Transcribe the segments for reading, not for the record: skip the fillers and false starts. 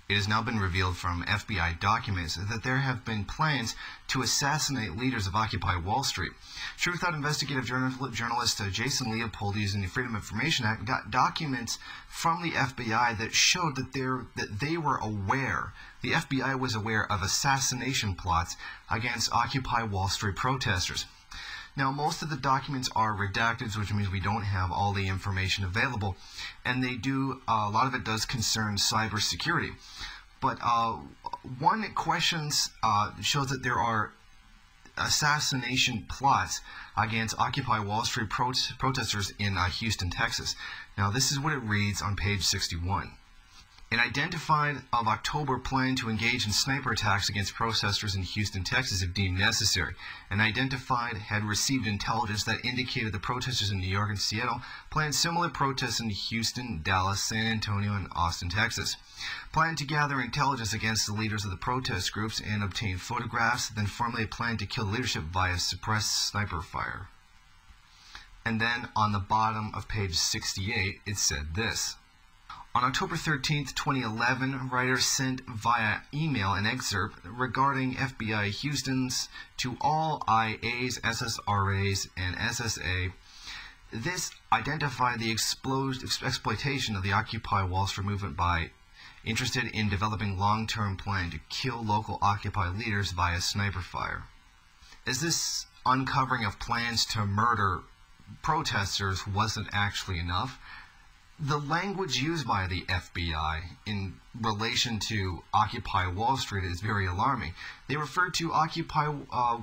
It has now been revealed from FBI documents that there have been plans to assassinate leaders of Occupy Wall Street. Truth Out investigative journalist Jason Leopold, using the Freedom of Information Act, got documents from the FBI that showed that they were aware. The FBI was aware of assassination plots against Occupy Wall Street protesters. Now, most of the documents are redacted, which means we don't have all the information available, and a lot of it does concern cybersecurity. But one question shows that there are assassination plots against Occupy Wall Street protesters in Houston, Texas. Now, this is what it reads on page 61. An identified of October plan to engage in sniper attacks against protesters in Houston, Texas if deemed necessary. An identified had received intelligence that indicated the protesters in New York and Seattle planned similar protests in Houston, Dallas, San Antonio, and Austin, Texas. Planned to gather intelligence against the leaders of the protest groups and obtain photographs, then formally planned to kill leadership via suppressed sniper fire. And then on the bottom of page 68, it said this. On October 13, 2011, writers sent via email an excerpt regarding FBI Houston's to all IAs, SSRAs, and SSA. This identified the exploitation of the Occupy Wall Street movement by interested in developing long-term plan to kill local Occupy leaders via sniper fire. As this uncovering of plans to murder protesters wasn't actually enough, the language used by the FBI in relation to Occupy Wall Street is very alarming. They refer to Occupy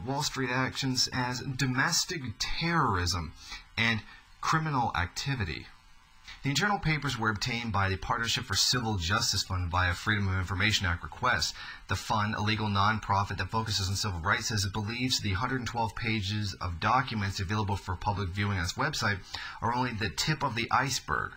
Wall Street actions as domestic terrorism and criminal activity. The internal papers were obtained by the Partnership for Civil Justice Fund via Freedom of Information Act request. The fund, a legal nonprofit that focuses on civil rights, says it believes the 112 pages of documents available for public viewing on its website are only the tip of the iceberg.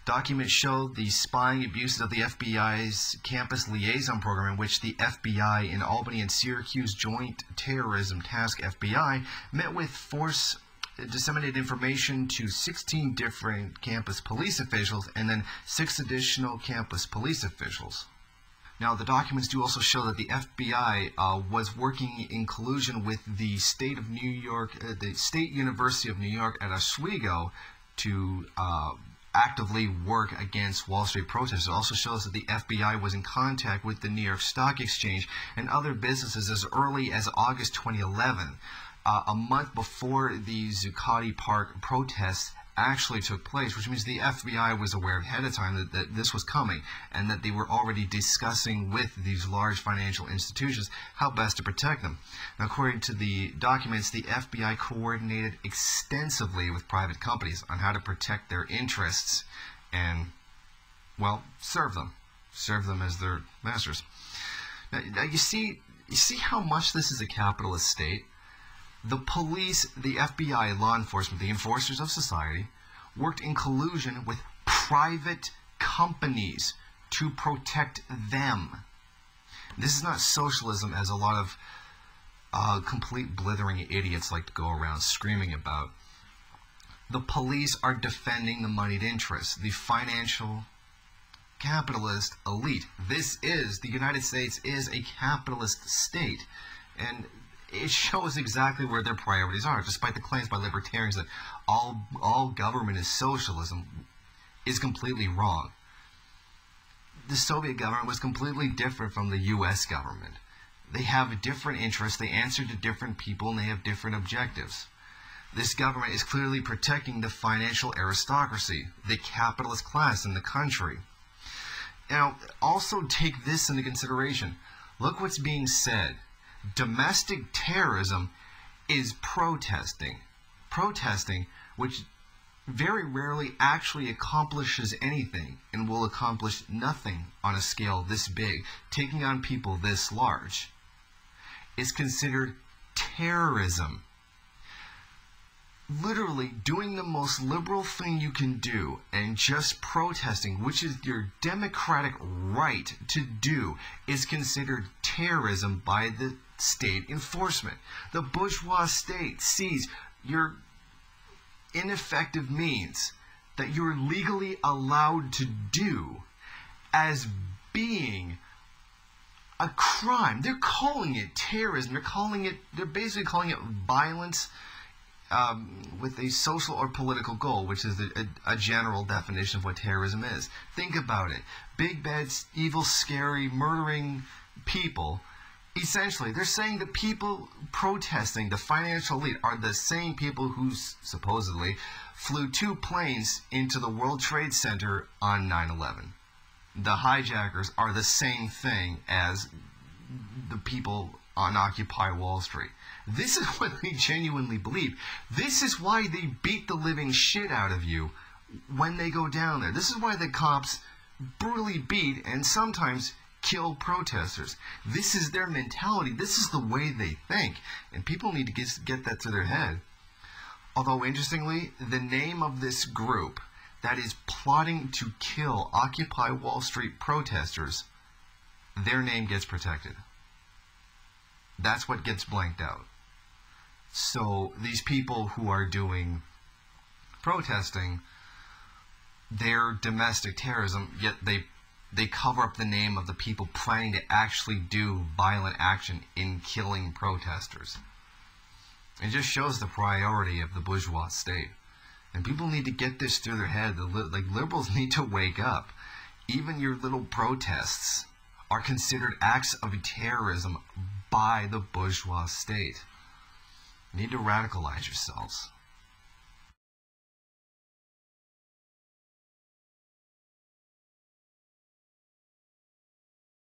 Documents show the spying abuses of the FBI's Campus Liaison Program, in which the FBI in Albany and Syracuse Joint Terrorism Task FBI met with force, disseminated information to 16 different campus police officials and then 6 additional campus police officials. Now, the documents do also show that the FBI was working in collusion with the State of New York, the State University of New York at Oswego to actively work against Wall Street protests. It also shows that the FBI was in contact with the New York Stock Exchange and other businesses as early as August 2011, a month before the Zuccotti Park protests actually took place, which means the FBI was aware ahead of time that this was coming and that they were already discussing with these large financial institutions how best to protect them. Now, according to the documents, the FBI coordinated extensively with private companies on how to protect their interests and, well, serve them as their masters. Now you see how much this is a capitalist state? The police, the FBI, law enforcement, the enforcers of society, worked in collusion with private companies to protect them. This is not socialism, as a lot of complete blithering idiots like to go around screaming about. The police are defending the moneyed interests, the financial capitalist elite. The United States is a capitalist state, and it shows exactly where their priorities are, despite the claims by libertarians that all government is socialism is completely wrong. The Soviet government was completely different from the U.S. government. They have different interests, they answer to different people, and they have different objectives. This government is clearly protecting the financial aristocracy, the capitalist class in the country. Now, also take this into consideration. Look what's being said. Domestic terrorism is protesting. Protesting, which very rarely actually accomplishes anything and will accomplish nothing on a scale this big, taking on people this large, is considered terrorism. Literally doing the most liberal thing you can do and just protesting, which is your democratic right to do, is considered terrorism by the state enforcement. The bourgeois state sees your ineffective means that you're legally allowed to do as being a crime. They're calling it terrorism. They're basically calling it violence with a social or political goal, which is a general definition of what terrorism is. Think about it. Big, bad, evil, scary, murdering people. Essentially, they're saying the people protesting, the financial elite, are the same people who supposedly flew 2 planes into the World Trade Center on 9/11. The hijackers are the same thing as the people on Occupy Wall Street. This is what they genuinely believe. This is why they beat the living shit out of you when they go down there. This is why the cops brutally beat and sometimes kill protesters. This is their mentality. This is the way they think. And people need to get that to their head. Although, interestingly, the name of this group that is plotting to kill Occupy Wall Street protesters, their name gets protected. That's what gets blanked out. So these people who are doing protesting, they're domestic terrorism, yet they cover up the name of the people planning to actually do violent action in killing protesters. It just shows the priority of the bourgeois state. And people need to get this through their head. Liberals need to wake up. Even your little protests are considered acts of terrorism by the bourgeois state. You need to radicalize yourselves.